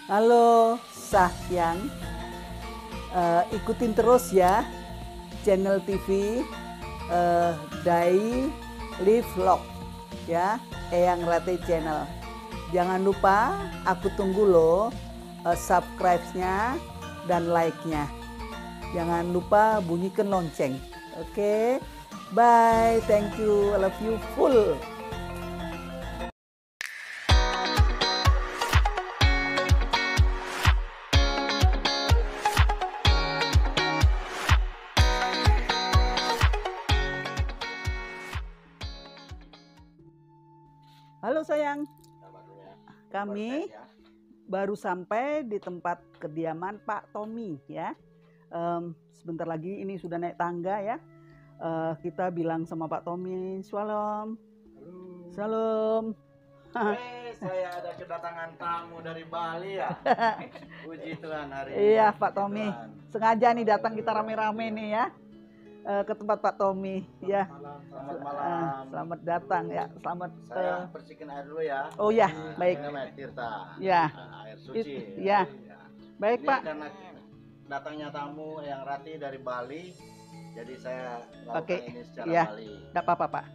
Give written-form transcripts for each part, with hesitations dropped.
Halo Sahyang, ikutin terus ya channel TV Daily Vlog ya, Eyang Rate Channel. Jangan lupa aku tunggu loh subscribe-nya dan like-nya. Jangan lupa bunyikan lonceng. Oke, bye, thank you, I love you full. Halo sayang, kami baru sampai di tempat kediaman Pak Tommy ya. Sebentar lagi ini sudah naik tangga ya. Kita bilang sama Pak Tommy, shalom. Shalom. Saya ada kedatangan tamu dari Bali ya. Puji Tuhan hari ini. Iya Pak Tommy, sengaja nih datang kita rame-rame nih ya ke tempat Pak Tommy ya. Selamat malam. Selamat datang ya. Selamat. Saya bersihkan air dulu ya. Oh ya, baik. Ini air tirta. Ya. Air suci. Ya. Baik Ini Pak. karena datangnya tamu Eyang Rati dari Bali, jadi saya Pakai lakukan ini secara ya. Bali. Enggak apa-apa Pak.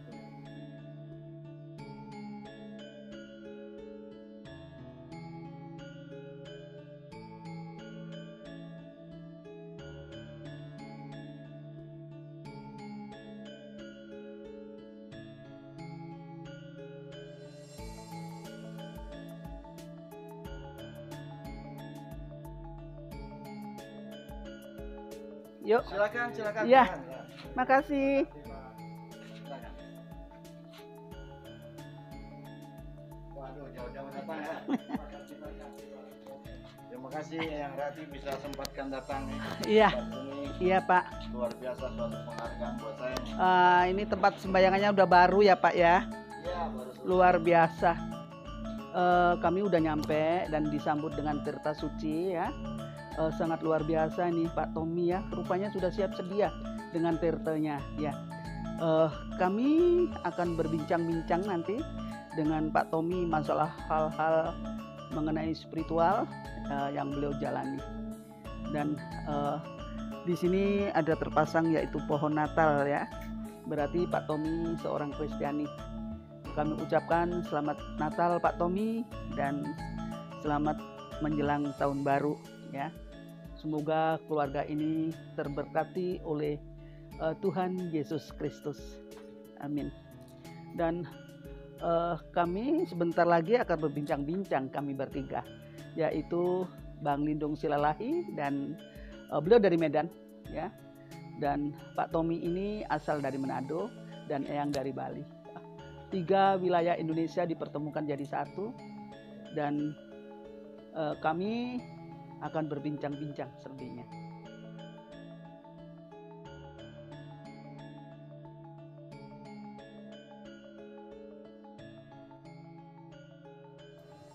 Yuk. Silakan. Ya. Silakan. Makasih. Silakan. Waduh, jauh-jauh datang ya. Terima kasih Eyang Rati bisa sempatkan datang nih. Iya. Ini Iya Pak. luar biasa, suatu penghargaan buat saya. Ini tempat sembayangannya udah baru ya Pak ya. Iya, baru selesai. Luar biasa. Kami udah nyampe dan disambut dengan tirta suci ya. Sangat luar biasa nih Pak Tommy ya. Rupanya sudah siap sedia dengan tirtanya ya. Kami akan berbincang-bincang nanti dengan Pak Tommy masalah hal-hal mengenai spiritual yang beliau jalani. Dan di sini ada terpasang yaitu pohon Natal ya. Berarti Pak Tommy seorang Kristiani. Kami ucapkan selamat Natal Pak Tommy dan selamat menjelang tahun baru ya. Semoga keluarga ini terberkati oleh Tuhan Yesus Kristus. Amin. Dan kami sebentar lagi akan berbincang-bincang kami bertiga, yaitu Bang Lindung Silalahi dan beliau dari Medan ya. Dan Pak Tommy ini asal dari Manado dan Eyang dari Bali. 3 wilayah Indonesia dipertemukan jadi satu dan kami akan berbincang-bincang selebihnya.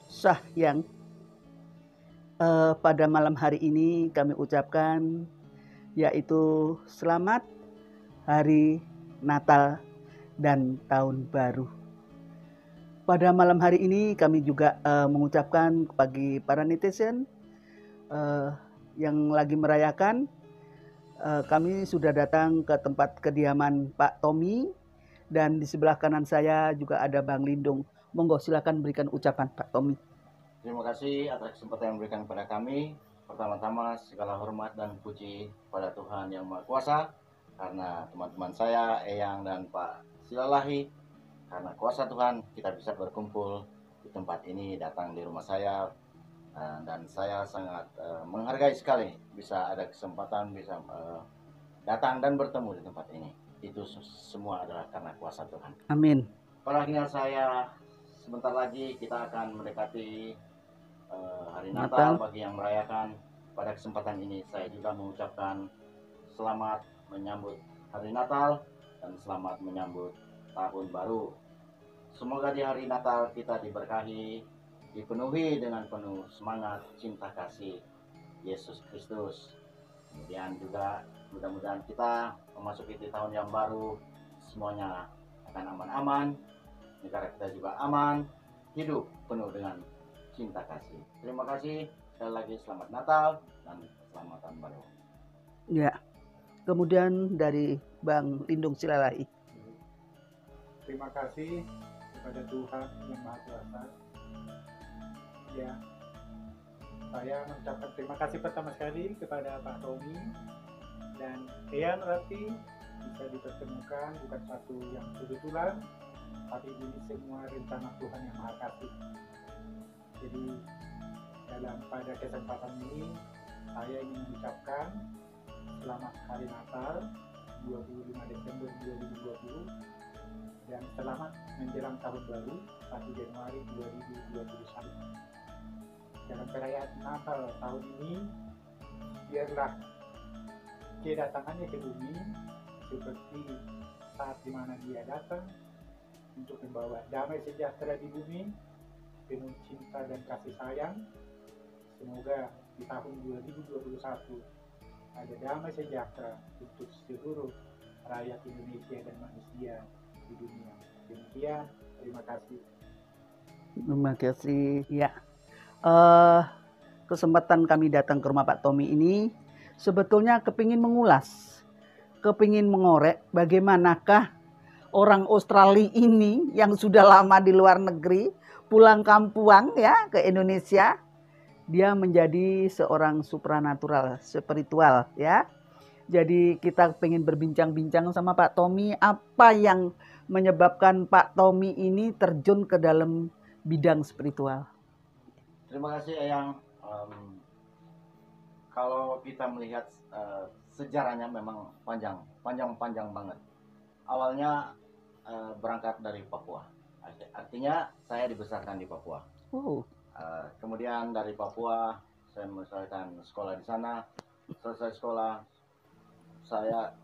Sahyang, pada malam hari ini kami ucapkan yaitu selamat hari Natal dan Tahun Baru. Pada malam hari ini kami juga mengucapkan bagi para netizen yang lagi merayakan, kami sudah datang ke tempat kediaman Pak Tommy dan di sebelah kanan saya juga ada Bang Lindung. Monggo silakan berikan ucapan Pak Tommy. Terima kasih atas kesempatan yang diberikan kepada kami. Pertama-tama segala hormat dan puji pada Tuhan Yang Maha Kuasa, karena teman-teman saya, Eyang dan Pak Silalahi, karena kuasa Tuhan kita bisa berkumpul di tempat ini, datang di rumah saya, dan saya sangat menghargai sekali bisa ada kesempatan bisa datang dan bertemu di tempat ini. Itu semua adalah karena kuasa Tuhan. Amin. Para pendengar saya, sebentar lagi kita akan mendekati hari Natal bagi yang merayakan. Pada kesempatan ini saya juga mengucapkan selamat menyambut hari Natal dan selamat menyambut tahun baru. Semoga di hari Natal kita diberkahi, dipenuhi dengan penuh semangat cinta kasih Yesus Kristus. Kemudian juga mudah-mudahan kita memasuki di tahun yang baru semuanya akan aman-aman, negara kita juga aman, hidup penuh dengan cinta kasih. Terima kasih sekali lagi, selamat Natal dan selamat tahun baru. Ya. Kemudian dari Bang Lindung Silalahi. Terima kasih kepada Tuhan yang Maha Kuasa. Ya, saya mengucapkan terima kasih pertama sekali kepada Pak Tommy dan Eyang Rati bisa dipertemukan, bukan satu yang kebetulan, tapi ini semua rencana Tuhan yang Maha Kasih. Jadi pada kesempatan ini saya ingin mengucapkan selamat Hari Natal 25 Desember 2020 dan selamat menjelang tahun baru 1 Januari 2021. Dalam perayaan Natal tahun ini, biarlah kedatangannya ke bumi seperti saat dimana dia datang untuk membawa damai sejahtera di bumi, penuh cinta dan kasih sayang. Semoga di tahun 2021 ada damai sejahtera untuk seluruh rakyat Indonesia dan manusia di dunia. Demikian, terima kasih. Terima kasih. Ya, kesempatan kami datang ke rumah Pak Tommy ini sebetulnya kepingin mengulas, kepingin mengorek bagaimanakah orang Australia ini yang sudah lama di luar negeri pulang kampung ya ke Indonesia, dia menjadi seorang supranatural, spiritual ya. Jadi kita pengen berbincang-bincang sama Pak Tommy apa yang menyebabkan Pak Tommy ini terjun ke dalam bidang spiritual. Terima kasih Eyang. Kalau kita melihat sejarahnya memang panjang banget. Awalnya berangkat dari Papua. Artinya saya dibesarkan di Papua. Kemudian dari Papua saya menyelesaikan sekolah di sana. Selesai sekolah saya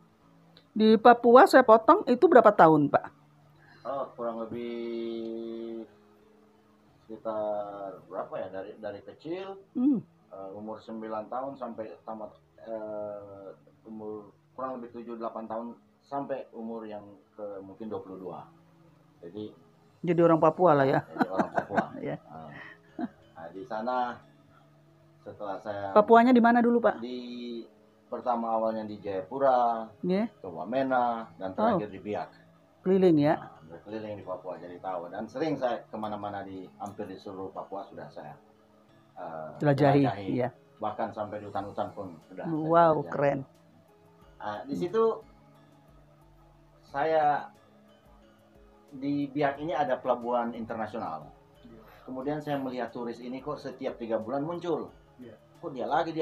di Papua, saya potong, itu berapa tahun Pak? Kurang lebih sekitar berapa ya, dari kecil umur 9 tahun sampai tamat umur kurang lebih 7-8 tahun sampai umur yang ke mungkin 22. Jadi orang Papua lah ya. Jadi orang Papua. Ya. Nah, di sana setelah saya Papuanya di mana dulu Pak? Pertama awalnya di Jayapura, ke Wamena, dan terakhir di Biak. Keliling ya? Berkeliling di Papua, jadi tahu. Dan sering saya kemana-mana hampir di seluruh Papua sudah saya jelajahi. Ya. Bahkan sampai di hutan-hutan pun sudah. Wow, keren. Di situ saya di Biak ini ada pelabuhan internasional. Kemudian saya melihat turis ini kok setiap 3 bulan muncul. Kok dia lagi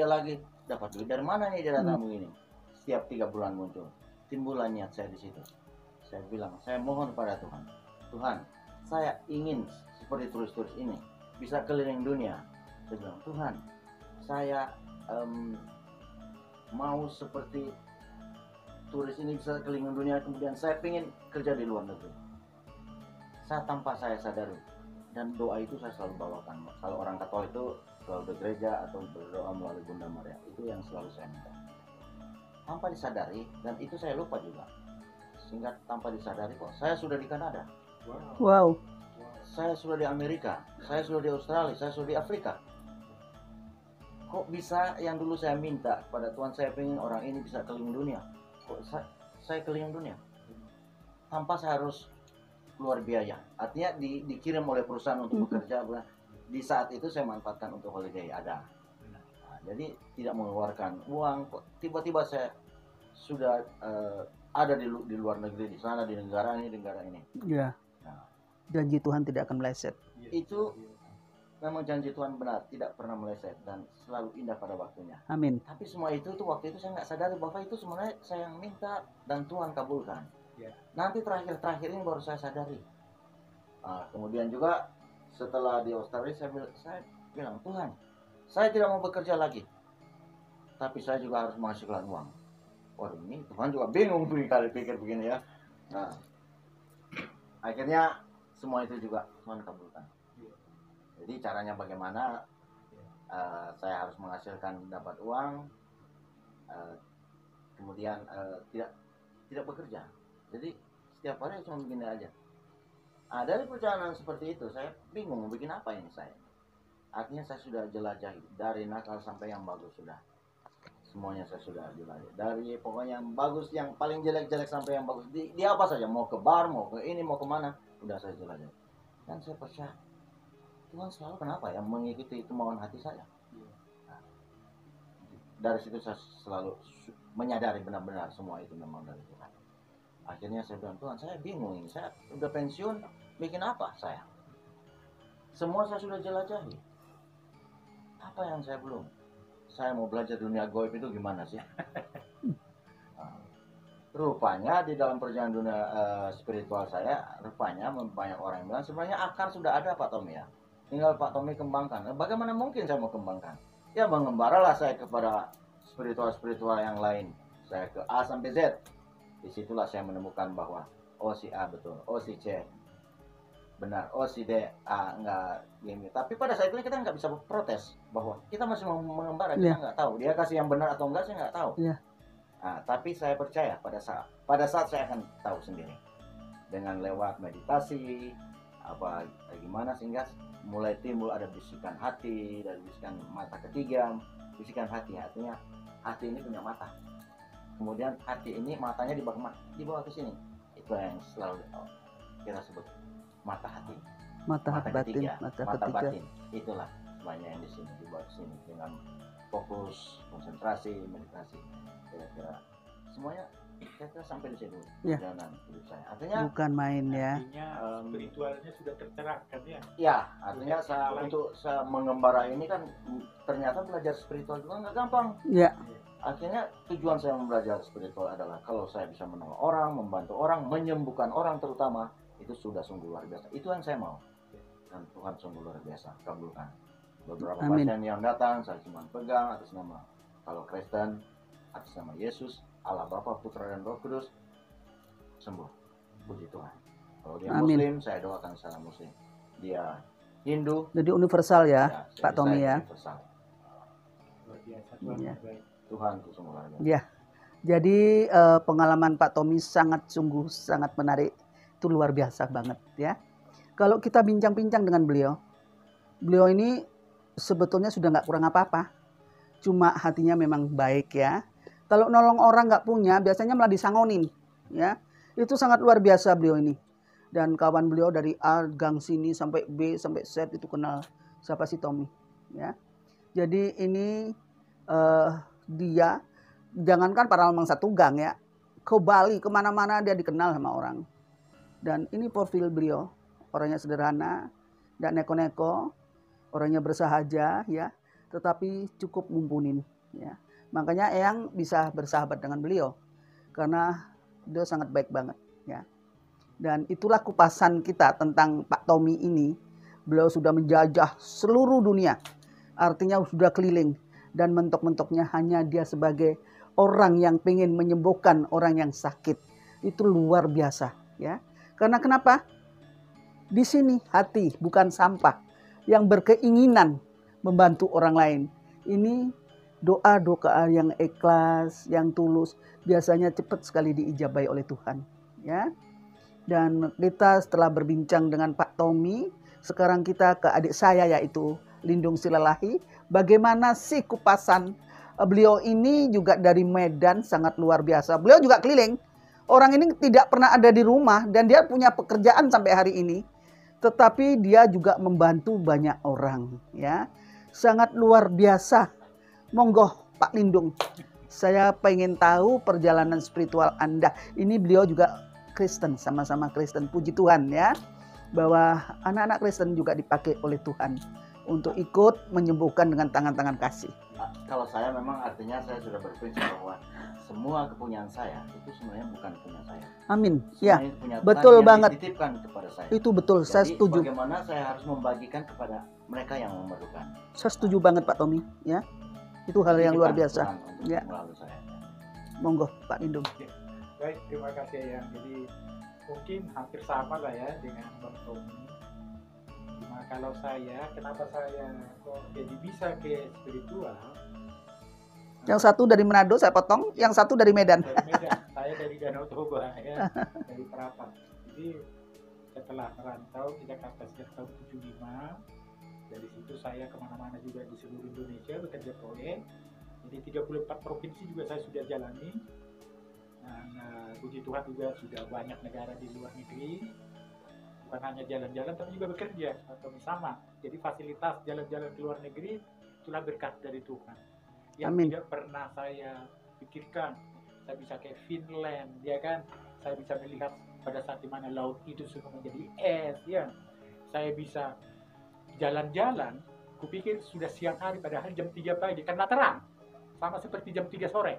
dapat duit dari mana nih dia datang begini? Setiap 3 bulan muncul. Timbullah niat saya di situ. Saya bilang, saya mohon pada Tuhan, Tuhan, saya ingin seperti turis-turis ini bisa keliling dunia. Saya bilang, Tuhan, saya mau seperti turis ini bisa keliling dunia, kemudian saya ingin kerja di luar negeri. Tanpa saya sadari, dan doa itu saya selalu bawakan. Kalau orang Katolik itu selalu bergereja atau berdoa melalui Bunda Maria, itu yang selalu saya minta. Tanpa disadari, dan itu saya lupa juga. Sehingga tanpa disadari kok saya sudah di Kanada. Wow. Saya sudah di Amerika, saya sudah di Australia, saya sudah di Afrika. Kok bisa yang dulu saya minta pada Tuhan, saya ingin orang ini bisa keliling dunia. Kok saya keliling dunia? Tanpa saya harus keluar biaya. Artinya dikirim oleh perusahaan untuk bekerja. Di saat itu saya manfaatkan untuk holiday ada. Nah, jadi tidak mengeluarkan uang. Kok tiba-tiba saya sudah ada di luar negeri, di sana, di negara ini. Iya. Nah, janji Tuhan tidak akan meleset. Itu memang janji Tuhan benar, tidak pernah meleset dan selalu indah pada waktunya. Amin. Tapi semua itu tuh waktu itu saya nggak sadari bahwa itu sebenarnya saya yang minta dan Tuhan kabulkan. Nanti terakhir ini baru saya sadari. Nah, kemudian juga setelah di Australia saya bilang, Tuhan, saya tidak mau bekerja lagi, tapi saya juga harus menghasilkan uang. Waduh, ini Tuhan juga bingung kali pikir begini ya. Nah, akhirnya semua itu juga Tuhan kabulkan. Jadi caranya bagaimana? Saya harus menghasilkan dapat uang, kemudian tidak bekerja. Jadi setiap hari cuma begini aja. Dari perjalanan seperti itu saya bingung mau bikin apa ini saya. artinya saya sudah jelajahi dari nakal sampai yang bagus sudah. Semuanya saya sudah jelajahi. Dari pokoknya yang bagus, yang paling jelek-jelek sampai yang bagus. Di apa saja, mau ke bar, mau ke ini, mau kemana, udah saya jelajahi. Dan saya percaya Tuhan selalu kenapa yang mengikuti kemauan hati saya. Nah, dari situ saya selalu menyadari benar-benar semua itu memang dari Tuhan. Akhirnya saya bilang, Tuhan saya bingung ini, saya udah pensiun, bikin apa saya? Semua saya sudah jelajahi. Apa yang saya belum? Saya mau belajar dunia gaib itu gimana sih? Nah, rupanya di dalam perjalanan dunia spiritual saya, rupanya banyak orang yang bilang sebenarnya akar sudah ada Pak Tommy ya. Tinggal Pak Tommy kembangkan. Bagaimana mungkin saya mau kembangkan? Ya mengembaralah saya kepada spiritual yang lain. Saya ke A sampai Z. Disitulah saya menemukan bahwa oh si A betul, oh si C benar, oh si D enggak gini. Tapi pada saat itu kita nggak bisa protes bahwa kita masih mau mengembara, kita nggak tahu dia kasih yang benar atau enggak, saya nggak tahu. Nah, tapi saya percaya pada saat saya akan tahu sendiri dengan lewat meditasi apa gimana, sehingga mulai timbul ada bisikan hati dan bisikan mata ketiga. Bisikan hati, artinya hati ini punya mata, kemudian hati ini matanya dibawa ke sini. Itu yang selalu kita sebut mata hati, mata batin, ketiga, mata mata ketiga. batin. Itulah semuanya yang di sini, dibawa ke sini dengan fokus, konsentrasi, meditasi. Kira-kira semuanya kira-kira sampai di situ perjalanan hidup saya. Artinya bukan main ya. Artinya spiritualnya sudah tercerahkan ya. Ya, artinya untuk saya mengembara ini kan ternyata belajar spiritual juga nggak gampang. Ya. Akhirnya tujuan saya belajar spiritual adalah kalau saya bisa menolong orang, membantu orang, menyembuhkan orang terutama, itu sudah sungguh luar biasa. Itu yang saya mau. Dan Tuhan sungguh luar biasa, kabulkan. Beberapa pasien yang datang, saya cuma pegang atas nama, kalau Kristen, atas nama Yesus, Allah Bapa, Putra dan Roh Kudus, sembuh. Puji Tuhan. Kalau dia Muslim, saya doakan secara Muslim. Dia Hindu. Jadi universal ya, Pak Tommy ya. Universal. Luar biasa Tuhan. Ya. Tuhan itu sungguh luar biasa. Ya. Jadi pengalaman Pak Tommy sungguh sangat menarik. Itu luar biasa banget ya. Kalau kita bincang-bincang dengan beliau ini sebetulnya sudah nggak kurang apa-apa. Cuma hatinya memang baik ya. Kalau nolong orang nggak punya, biasanya malah disangonin ya. Itu sangat luar biasa beliau ini. Dan kawan beliau dari A gang sini sampai B sampai Z itu kenal siapa si Tommy ya. Jadi ini dia jangankan para lemang satu gang ya, ke Bali kemana-mana dia dikenal sama orang. Dan ini profil beliau, orangnya sederhana, tidak neko-neko, orangnya bersahaja ya, tetapi cukup mumpunin ya. Makanya Eyang bisa bersahabat dengan beliau karena dia sangat baik banget ya. Dan itulah kupasan kita tentang Pak Tommy ini. Beliau sudah menjajah seluruh dunia, artinya sudah keliling, dan mentok-mentoknya hanya dia sebagai orang yang pengen menyembuhkan orang yang sakit. Itu luar biasa ya. Karena kenapa? Di sini hati bukan sampah yang berkeinginan membantu orang lain. Ini doa-doa yang ikhlas, yang tulus, biasanya cepat sekali diijabahi oleh Tuhan ya. Dan kita setelah berbincang dengan Pak Tommy, sekarang kita ke adik saya yaitu Lindung Silalahi. Bagaimana sih kupasan beliau ini juga dari Medan, sangat luar biasa. Beliau juga keliling. Orang ini tidak pernah ada di rumah dan dia punya pekerjaan sampai hari ini. Tetapi dia juga membantu banyak orang ya. Sangat luar biasa. Monggo Pak Lindung. Saya pengen tahu perjalanan spiritual Anda. Ini beliau juga Kristen, sama-sama Kristen. Puji Tuhan ya. Bahwa anak-anak Kristen juga dipakai oleh Tuhan untuk ikut menyembuhkan dengan tangan-tangan kasih. Kalau saya memang artinya saya sudah berprinsip bahwa semua kepunyaan saya itu sebenarnya bukan punya saya. Amin. Semuanya Ya, punya betul Tuhan banget. Yang dititipkan kepada saya. Itu betul, jadi, saya setuju. Bagaimana saya harus membagikan kepada mereka yang memerlukan. Saya setuju banget Pak Tommy ya. Itu hal yang luar biasa. Ya. Saya. Monggo Pak Lindung. Baik, terima kasih ya. Jadi mungkin hampir sama lah ya dengan Bang Tommy. Cuma kalau saya, kenapa saya kok jadi bisa ke spiritual? Yang satu dari Manado saya potong, yang satu dari Medan. Dari Medan, saya dari Danau Toba ya, dari Prapat. Jadi setelah merantau ke Jakarta sejak tahun 75, Dari situ saya kemana-mana juga di seluruh Indonesia bekerja proyek. Jadi 34 provinsi juga saya sudah jalani. Dan puji Tuhan juga sudah banyak negara di luar negeri. Bukan hanya jalan-jalan tapi juga bekerja atau sama. Jadi fasilitas jalan-jalan ke luar negeri itulah berkat dari Tuhan. Yang Amin. tidak pernah saya pikirkan. Saya bisa ke Finland, ya kan? Saya bisa melihat pada saat dimana laut itu sudah menjadi es, ya. Saya bisa jalan-jalan, kupikir sudah siang hari, padahal jam 3 pagi karena terang, sama seperti jam 3 sore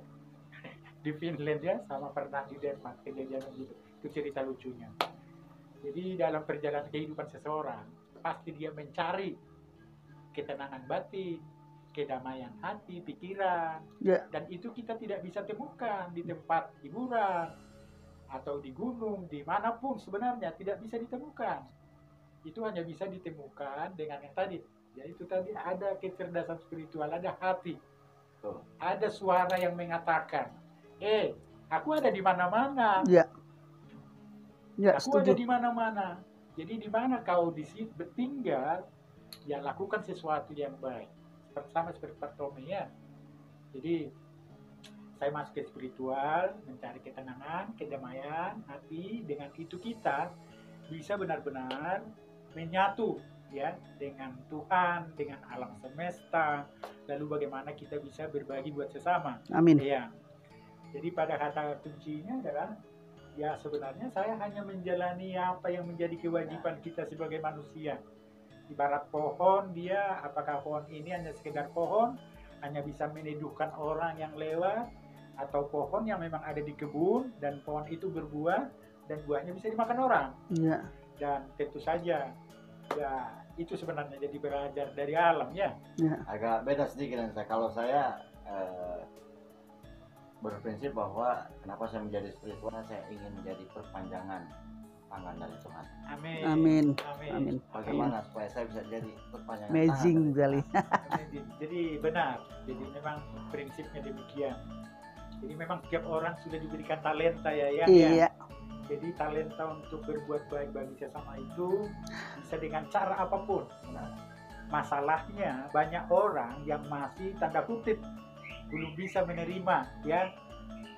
di Finland, ya. Sama pernah di Denmark kejadian gitu. Itu cerita lucunya. Jadi dalam perjalanan kehidupan seseorang pasti dia mencari ketenangan batin, kedamaian hati, pikiran, dan itu kita tidak bisa temukan di tempat hiburan atau di gunung, dimanapun sebenarnya tidak bisa ditemukan. Itu hanya bisa ditemukan dengan yang tadi, yaitu tadi ada kecerdasan spiritual, ada hati, ada suara yang mengatakan, aku ada di mana-mana, aku ada di mana-mana. Jadi di mana kau di situ bertinggal, ya lakukan sesuatu yang baik. Sama seperti Pak Tommy, ya. Jadi saya masuk ke spiritual, mencari ketenangan, kedamaian hati. Dengan itu kita bisa benar-benar menyatu, ya, dengan Tuhan, dengan alam semesta. Lalu bagaimana kita bisa berbagi buat sesama. Amin. Ya. Jadi pada kata kuncinya adalah, ya sebenarnya saya hanya menjalani apa yang menjadi kewajiban kita sebagai manusia. Ibarat pohon, dia apakah pohon ini hanya sekedar pohon, hanya bisa meneduhkan orang yang lewat, atau pohon yang memang ada di kebun dan pohon itu berbuah dan buahnya bisa dimakan orang. Dan tentu saja, ya itu sebenarnya jadi belajar dari alam, ya. Agak beda sedikit dengan saya. Kalau saya berprinsip bahwa kenapa saya menjadi spiritual, saya ingin menjadi perpanjangan tangan dari Tuhan. Amin. Amin. Amin. Amin. Bagaimana supaya saya bisa jadi perpanjangan Amazing tangan sekali. Jadi benar. Jadi memang prinsipnya demikian. Jadi memang setiap orang sudah diberikan talenta, ya. Iya. Jadi talenta untuk berbuat baik bagi sesama itu bisa dengan cara apapun. Nah, masalahnya banyak orang yang masih tanda kutip belum bisa menerima, ya,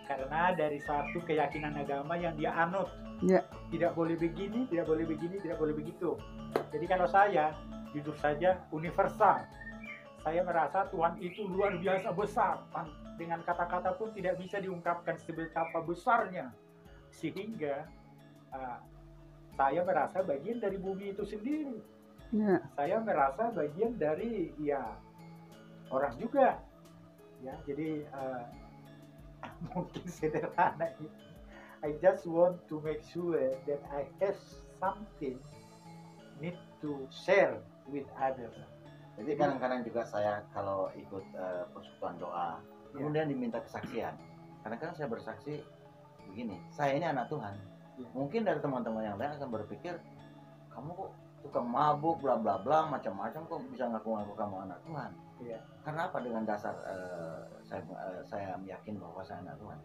karena dari satu keyakinan agama yang dia anut. Tidak boleh begini, tidak boleh begini, tidak boleh begitu. Jadi kalau saya jujur saja universal, saya merasa Tuhan itu luar biasa besar, dengan kata-kata pun tidak bisa diungkapkan seberapa besarnya, sehingga saya merasa bagian dari bumi itu sendiri. Saya merasa bagian dari, ya, orang juga, ya. Jadi mungkin sederhana itu, I just want to make sure that I have something need to share with others. Jadi kadang-kadang juga saya kalau ikut persekutuan doa, kemudian diminta kesaksian. Kadang-kadang saya bersaksi begini, saya ini anak Tuhan. Mungkin dari teman-teman yang lain akan berpikir, kamu kok tukang mabuk, bla bla bla, macam-macam, kok bisa ngaku-ngaku kamu anak Tuhan. Karena apa? Dengan dasar saya yakin bahwa saya anak Tuhan.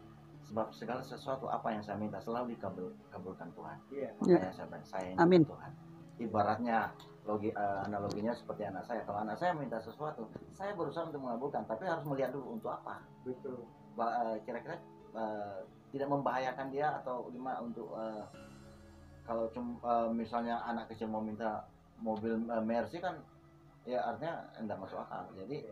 Sebab segala sesuatu apa yang saya minta selalu dikabulkan Tuhan. Makanya saya bilang, saya ini Amin. Tuhan. Ibaratnya analoginya seperti anak saya. Kalau anak saya minta sesuatu, saya berusaha untuk mengabulkan, tapi harus melihat dulu untuk apa. Betul. Kira-kira tidak membahayakan dia atau gimana untuk kalau misalnya anak kecil mau minta mobil Mercy kan, ya artinya tidak masuk akal. Jadi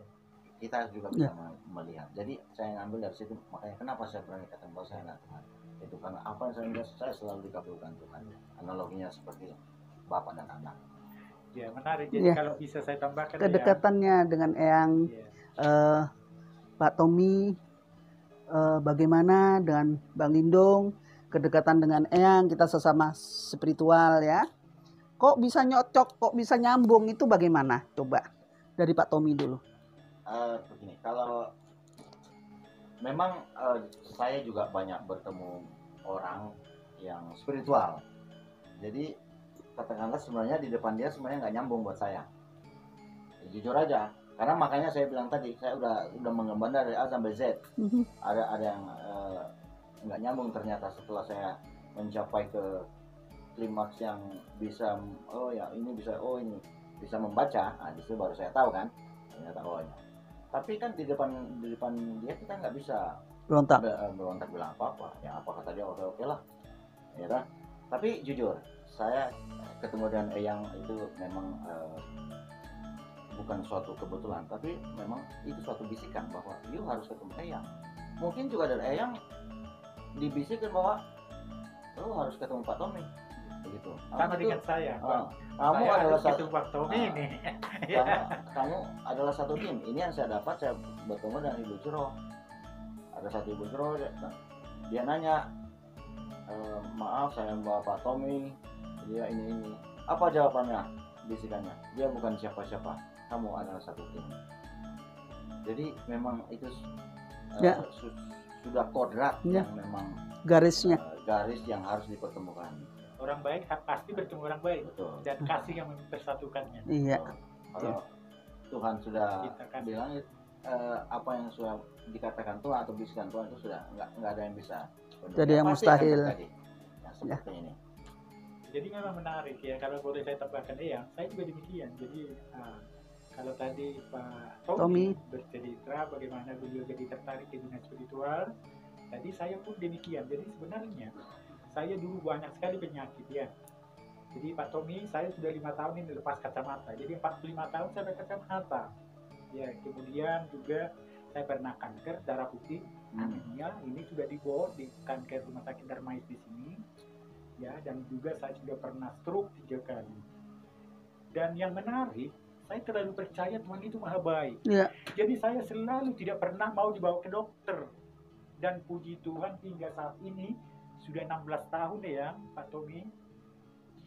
kita juga bisa melihat. Jadi saya ngambil dari situ, makanya kenapa saya berani katakan bahwa saya anak Tuhan. Itu karena apa yang saya minta, saya selalu dikabulkan Tuhan. Analoginya seperti bapak dan anak. Ya, menarik. Jadi kalau bisa saya tambahkan, kedekatannya dengan Eyang, Pak Tommy, bagaimana dengan Bang Lindung, kedekatan dengan Eyang, kita sesama spiritual, ya. Kok bisa nyocok, kok bisa nyambung, itu bagaimana? Coba dari Pak Tommy dulu. Begini, kalau memang saya juga banyak bertemu orang yang spiritual. Jadi katakanlah sebenarnya di depan dia sebenarnya nggak nyambung buat saya. Ya, jujur aja, karena makanya saya bilang tadi saya udah mengemban dari A sampai Z. Ada yang nggak nyambung ternyata setelah saya mencapai ke klimaks yang bisa, oh ya ini bisa, oh ini bisa membaca, nah di situ baru saya tahu kan ternyata awalnya. Tapi kan di depan dia kita nggak bisa Berontak. berontak bilang apa-apa. Ya apa kata dia oke lah, ya kan. Tapi jujur, saya ketemu dengan Eyang itu memang bukan suatu kebetulan, tapi memang itu suatu bisikan bahwa you harus ketemu Eyang. Mungkin juga dari Eyang dibisikin bahwa lu harus ketemu Pak Tommy, begitu. Sama dengan saya. Kamu Saya adalah harus satu ketemu Pak Tommy ini. kamu adalah satu tim. Ini yang saya dapat, saya bertemu dengan Ibu Jero. Ada satu Ibu Jero, dia nanya, maaf saya membawa Pak Tommy, dia ini. Apa jawabannya? Bisikannya, dia bukan siapa-siapa, kamu adalah satu tim. Jadi memang itu sudah kodrat yang memang garisnya, garis yang harus dipertemukan. Orang baik pasti bertemu orang baik. Betul. Dan kasih yang mempersatukannya. Iya. Kalau Tuhan sudah bilang apa yang sudah dikatakan Tuhan atau bisikan Tuhan itu sudah nggak ada yang bisa. Jadi yang mustahil. Yang seperti ini. Jadi memang menarik ya, kalau boleh saya tambahkan ya, saya juga demikian. Jadi kalau tadi Pak Tommy bercerita bagaimana beliau jadi tertarik ke dunia spiritual, tadi saya pun demikian. Jadi sebenarnya saya dulu banyak sekali penyakit ya. Jadi Pak Tommy, saya sudah 5 tahun ini lepas kacamata. Jadi 45 tahun saya pakai kacamata. Ya, kemudian juga saya pernah kanker darah putih, anemia. Ini sudah dibawa di kanker rumah sakit Darmais di sini. Ya, dan juga saya sudah pernah stroke 3 kali. Dan yang menarik, saya terlalu percaya Tuhan itu maha baik. Ya. Jadi saya selalu tidak pernah mau dibawa ke dokter. Dan puji Tuhan hingga saat ini sudah 16 tahun ya Pak Tommy,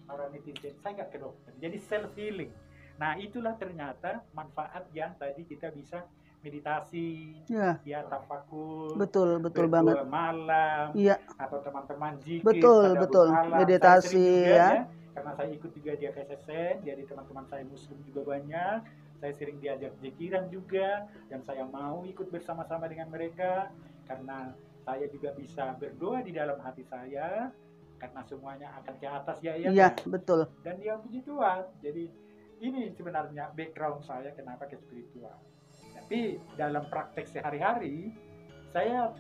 para netizen, saya nggak ke dokter. Jadi self healing. Nah itulah ternyata manfaat yang tadi kita bisa meditasi, ya tafakur, betul banget, malam, iya, atau teman-teman zikir, betul, malam. meditasi ya. Karena saya ikut juga di FSSN, jadi teman-teman saya muslim juga banyak, saya sering diajak zikiran juga, dan saya mau ikut bersama-sama dengan mereka, karena saya juga bisa berdoa di dalam hati saya, karena semuanya akan ke atas ya. Iya, betul. Dan dia puji Tuhan. Jadi ini sebenarnya background saya kenapa ke spiritual. Tapi dalam praktek sehari-hari saya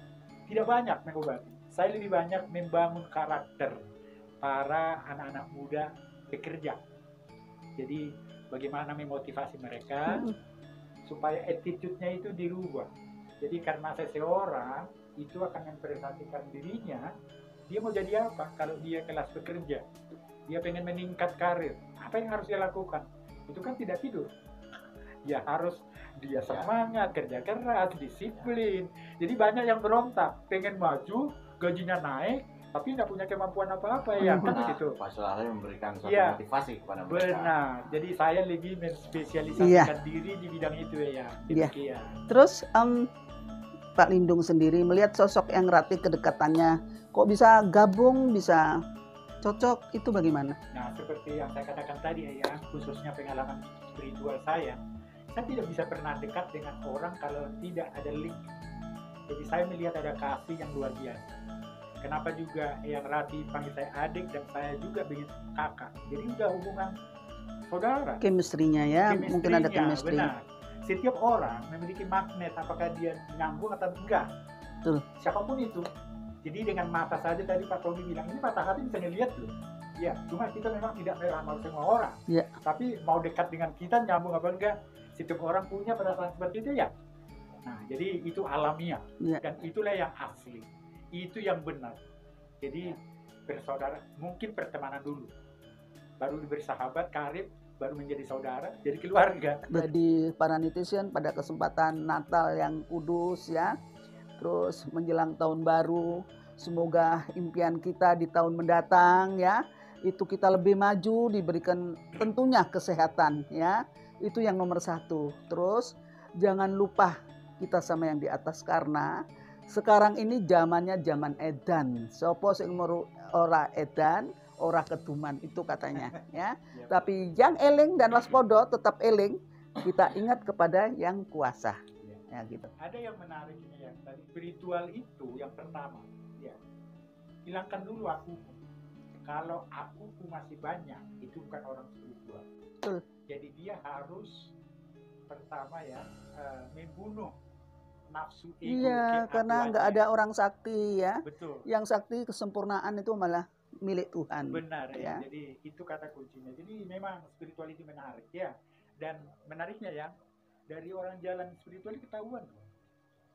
tidak banyak mengobati. Saya lebih banyak membangun karakter para anak-anak muda bekerja. Jadi bagaimana memotivasi mereka supaya attitude-nya itu dirubah. Jadi karena seseorang itu akan mempresentasikan dirinya, dia mau jadi apa kalau dia kelas bekerja, dia pengen meningkat karir, apa yang harus dia lakukan? Itu kan tidak tidur, ya harus dia semangat, kerja keras, disiplin. Jadi banyak yang berontak, pengen maju, gajinya naik, tapi nggak punya kemampuan apa-apa ya, kan begitu. Pak Selalu memberikan suatu motivasi kepada mereka. Benar, jadi saya lebih menspesialisasikan diri di bidang itu ya. Terus Pak Lindung sendiri melihat sosok yang Rati kedekatannya, kok bisa gabung, bisa cocok, itu bagaimana? Nah, seperti yang saya katakan tadi ya, khususnya pengalaman spiritual saya tidak bisa pernah dekat dengan orang kalau tidak ada link. Jadi saya melihat ada kasih yang luar biasa. Kenapa juga yang Rati panggil saya adik dan saya juga ingin kakak. Jadi udah hubungan saudara. Chemistry-nya ya, mungkin ada chemistry. Benar. Setiap orang memiliki magnet, apakah dia nyambung atau enggak. Betul. Siapapun itu. Jadi dengan mata saja tadi Pak Tommy bilang, ini mata hati bisa ngelihat loh. Ya, cuma kita memang tidak meramal semua orang. Ya. Tapi mau dekat dengan kita, nyambung apa enggak, setiap orang punya perasaan seperti itu ya. Nah, jadi itu alamiah. Ya. Dan itulah yang asli. Itu yang benar. Jadi bersaudara, mungkin pertemanan dulu. Baru bersahabat, karib, baru menjadi saudara, jadi keluarga. Jadi para netizen pada kesempatan Natal yang kudus ya, terus menjelang tahun baru, semoga impian kita di tahun mendatang ya, itu kita lebih maju, diberikan tentunya kesehatan ya, itu yang nomor 1. Terus jangan lupa kita sama yang di atas, karena sekarang ini zamannya zaman edan. Sopo sing ora edan, ora keduman, itu katanya ya. Tapi yang eling dan waspodo tetap eling, kita ingat kepada yang kuasa. Ya gitu. Ada yang menarik ini ya, tadi spiritual itu yang pertama, ya. Hilangkan dulu aku. Kalau aku masih banyak, itu bukan orang spiritual. Betul. Jadi dia harus pertama ya membunuh nafsu ego. Iya, karena nggak ada orang sakti ya. Betul. Yang sakti kesempurnaan itu malah milik Tuhan. Benar ya. Ya. Jadi itu kata kuncinya. Jadi memang spiritual itu menarik ya. Dan menariknya ya, dari orang jalan spiritual ketahuan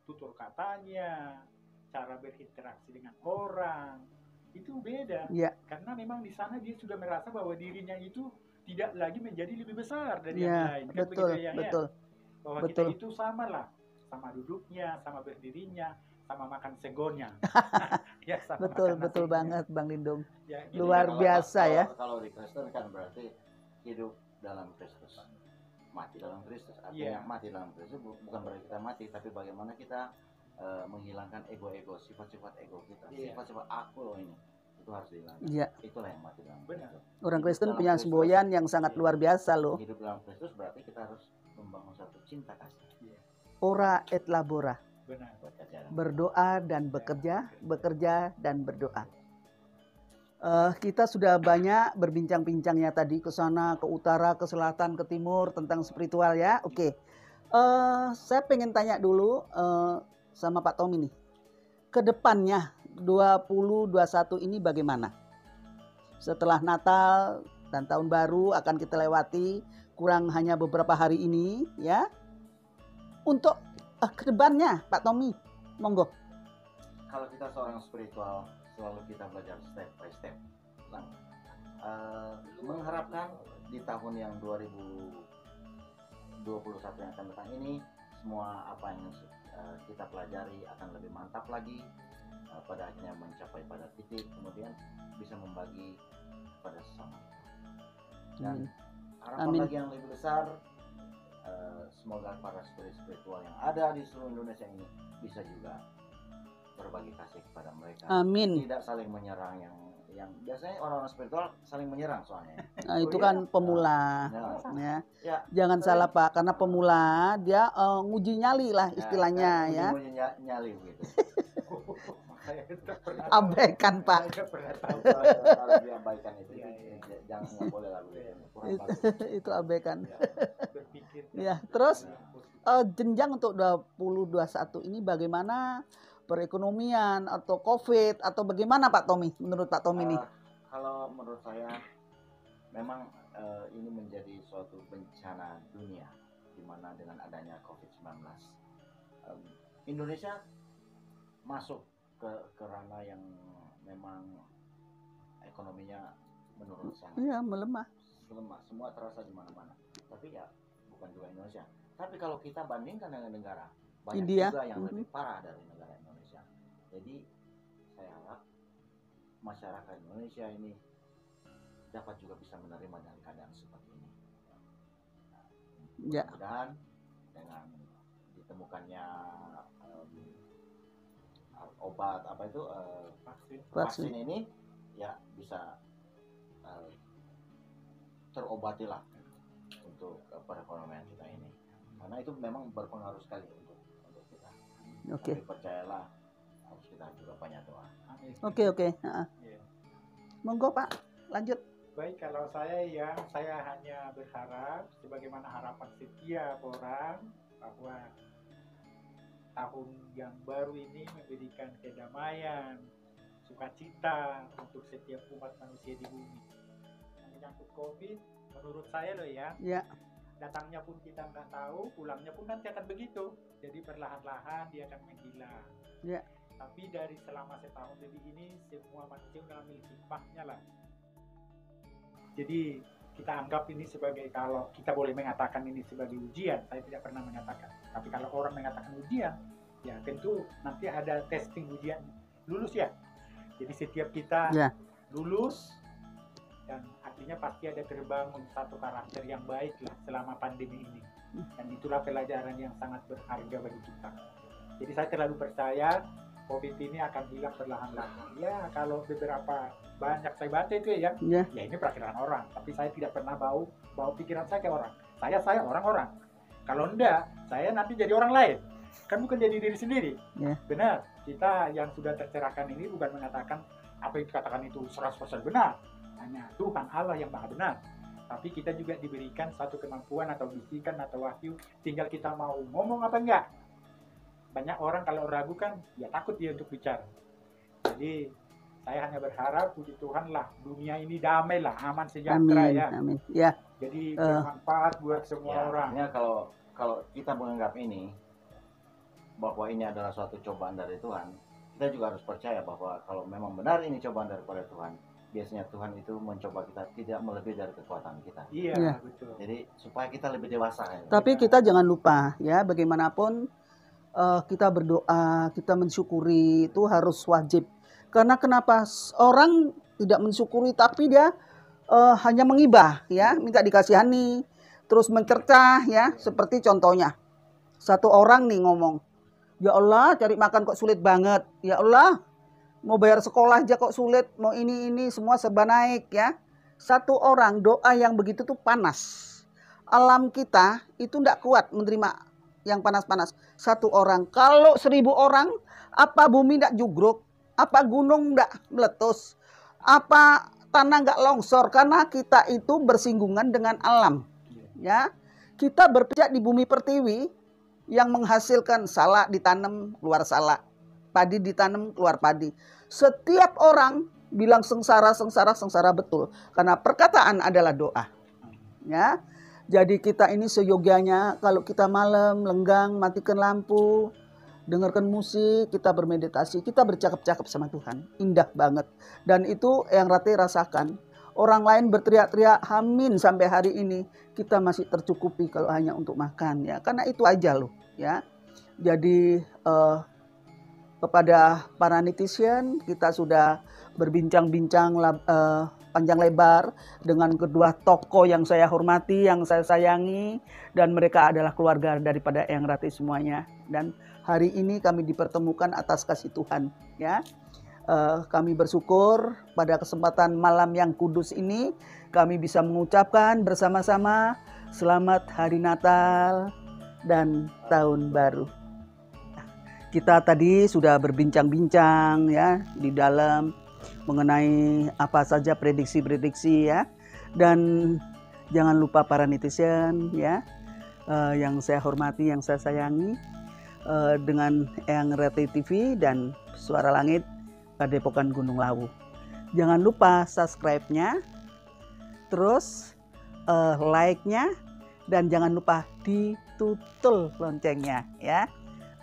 tutur katanya, cara berinteraksi dengan orang itu beda. Ya. Karena memang di sana dia sudah merasa bahwa dirinya itu tidak lagi menjadi lebih besar dari yang Ya, lain. Kan betul, begitu ya, betul. bahwa Betul. kita itu sama lah, sama duduknya, sama berdirinya, sama makan segonnya. Ya, sama Betul, makan betul nasinya. banget Bang Lindung. Ya, gitu. Luar biasa ya. Kalau di Kristen kan berarti hidup dalam Kristus, mati dalam Kristus. Artinya mati dalam Kristus bukan berarti kita mati, tapi bagaimana kita menghilangkan ego-ego, sifat-sifat ego kita, sifat-sifat aku loh ini, itu harus dihilangkan. Iya. Itulah yang mati dalam Benar. Kristus. Orang Kristen Dalam punya Kristus, semboyan yang sangat luar biasa loh. Hidup dalam Kristus berarti kita harus membangun satu cinta kasih. Ora et labora. Benar. Berdoa dan bekerja, bekerja dan berdoa. Kita sudah banyak berbincang-bincangnya tadi ke sana, ke utara, ke selatan, ke timur tentang spiritual ya. Oke. Saya pengen tanya dulu sama Pak Tommy nih. Kedepannya 2021 ini bagaimana? Setelah Natal dan Tahun Baru akan kita lewati, kurang hanya beberapa hari ini ya. Untuk kedepannya Pak Tommy, monggo. Kalau kita seorang spiritual, selalu kita belajar step by step. Nah, mengharapkan di tahun yang 2021 yang akan datang ini, semua apa yang kita pelajari akan lebih mantap lagi, pada akhirnya mencapai pada titik, kemudian bisa membagi pada sesama. Dan harapan Amin. lagi yang lebih besar, semoga para spiritual yang ada di seluruh Indonesia ini bisa juga berbagi kasih kepada mereka. Amin. Tidak saling menyerang yang biasanya orang-orang spiritual saling menyerang soalnya. Nah, itu kan pemula Ya. ya. Jangan salah Pak, karena pemula dia nguji nyali lah istilahnya ya. Nyali gitu. Saya tidak pernah Abaikan Pak. Saya pernah tahu. Harus diabaikan itu. Jangan, nggak boleh lah begitu. Kurang bagus. Itu abaikan. Berpikir. Ya, terus jenjang untuk 2021 ini bagaimana perekonomian atau COVID atau bagaimana Pak Tommy? Menurut Pak Tommy nih? Kalau menurut saya memang ini menjadi suatu bencana dunia di mana dengan adanya COVID-19 Indonesia masuk ke ranah yang memang ekonominya menurun sangat. Iya, melemah. Semua terasa di mana-mana. Tapi ya bukan juga Indonesia. Tapi kalau kita bandingkan dengan negara banyak India juga yang lebih parah dari negara Indonesia. Jadi saya harap masyarakat Indonesia ini dapat juga bisa menerima dengan keadaan seperti ini. Ya. Mudah-mudahan dengan ditemukannya obat apa itu vaksin ini ya bisa terobatilah untuk perekonomian kita ini, karena itu memang berpengaruh sekali untuk kita. Oke. Tapi percayalah, harus kita juga banyak doa. Oke. Iya. Monggo Pak, lanjut. Baik, kalau saya hanya berharap sebagaimana harapan setiap orang bahwa tahun yang baru ini memberikan kedamaian, sukacita untuk setiap umat manusia di bumi. Menyangkut COVID, menurut saya loh ya, datangnya pun kita nggak tahu, pulangnya pun nanti akan begitu. Jadi perlahan-lahan dia akan menghilang. Ya. Tapi dari selama setahun lebih ini, semua manusia mengalami hikmahnya lah. Jadi kita anggap ini sebagai, kalau kita boleh mengatakan ini sebagai ujian, saya tidak pernah mengatakan. Tapi kalau orang mengatakan ujian, ya tentu nanti ada testing ujian lulus ya. Jadi setiap kita lulus, dan artinya pasti ada terbangun satu karakter yang baik lah selama pandemi ini. Dan itulah pelajaran yang sangat berharga bagi kita. Jadi saya terlalu percaya COVID ini akan hilang perlahan-lahan. Ya kalau beberapa banyak saya baca itu ya ini perakiraan orang. Tapi saya tidak pernah bawa pikiran saya ke orang. Saya orang-orang. Kalau enggak, saya nanti jadi orang lain. Kan bukan jadi diri sendiri. Benar, kita yang sudah tercerahkan ini bukan mengatakan apa yang dikatakan itu 100% benar. Hanya Tuhan Allah yang maha benar. Tapi kita juga diberikan satu kemampuan atau bisikan atau wahyu, tinggal kita mau ngomong apa enggak. Banyak orang kalau ragu kan, ya takut dia untuk bicara. Jadi saya hanya berharap puji Tuhan lah, dunia ini damai lah, aman sejahtera Amin, ya. amin. Ya, Jadi bermanfaat buat semua Ya, orang. artinya kalau kita menganggap ini bahwa ini adalah suatu cobaan dari Tuhan, kita juga harus percaya bahwa kalau memang benar ini cobaan daripada Tuhan, biasanya Tuhan itu mencoba kita tidak melebihi dari kekuatan kita. Iya, Ya. betul. Jadi supaya kita lebih dewasa. Ya. tapi kita jangan lupa ya, bagaimanapun kita berdoa, kita mensyukuri itu harus wajib. Karena kenapa orang tidak mensyukuri tapi dia hanya mengibah ya, minta dikasihani, terus mencercah ya, seperti contohnya satu orang nih ngomong, ya Allah cari makan kok sulit banget, ya Allah mau bayar sekolah aja kok sulit, mau ini semua serba naik ya. Satu orang doa yang begitu tuh panas. Alam kita itu tidak kuat menerima yang panas-panas. Satu orang, kalau 1000 orang, apa bumi tidak jugruk, apa gunung tidak meletus, apa tanah nggak longsor, karena kita itu bersinggungan dengan alam. Ya, kita berpijak di bumi pertiwi yang menghasilkan salak ditanam keluar salak, padi ditanam keluar padi. Setiap orang bilang sengsara betul, karena perkataan adalah doa. Ya, jadi kita ini seyogianya kalau kita malam lenggang, matikan lampu, dengarkan musik, kita bermeditasi, kita bercakap-cakap sama Tuhan, indah banget. Dan itu yang Rati rasakan. Orang lain berteriak-teriak amin sampai hari ini, kita masih tercukupi kalau hanya untuk makan ya, karena itu aja loh ya. Jadi kepada para netizen, kita sudah berbincang-bincang panjang lebar dengan kedua tokoh yang saya hormati, yang saya sayangi, dan mereka adalah keluarga daripada Eyang Rati semuanya. Dan hari ini kami dipertemukan atas kasih Tuhan ya. Kami bersyukur pada kesempatan malam yang kudus ini kami bisa mengucapkan bersama-sama selamat hari Natal dan tahun baru. Kita tadi sudah berbincang-bincang ya di dalam mengenai apa saja prediksi-prediksi ya. Dan jangan lupa para netizen ya, yang saya hormati, yang saya sayangi, dengan Eyang Rati TV dan Suara Langit Padepokan Gunung Lawu. Jangan lupa subscribe-nya, terus like-nya, dan jangan lupa ditutul loncengnya ya.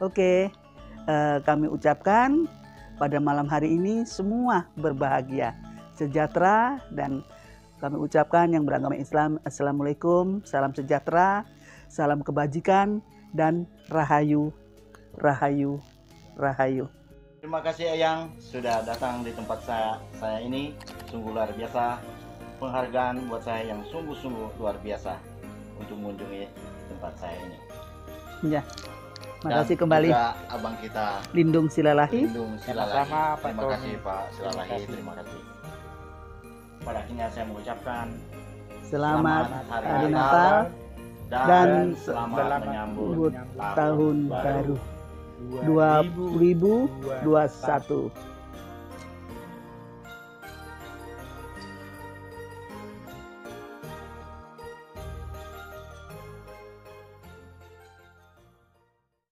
Oke, kami ucapkan pada malam hari ini semua berbahagia, sejahtera, dan kami ucapkan yang beragama Islam, Assalamualaikum, salam sejahtera, salam kebajikan, dan rahayu, rahayu, rahayu. Terima kasih Eyang sudah datang di tempat saya ini, sungguh luar biasa. Penghargaan buat saya yang sungguh-sungguh luar biasa untuk mengunjungi tempat saya ini. Ya, makasih kembali. Juga abang kita Lindung Silalahi. Lindung Silalahi. Sama-sama, Pak Terima Tony. kasih Pak Silalahi, Terima kasih. terima kasih. Pada akhirnya saya mengucapkan selamat Hari Hari Natal Natal dan selamat selamat menyambut tahun baru 2021.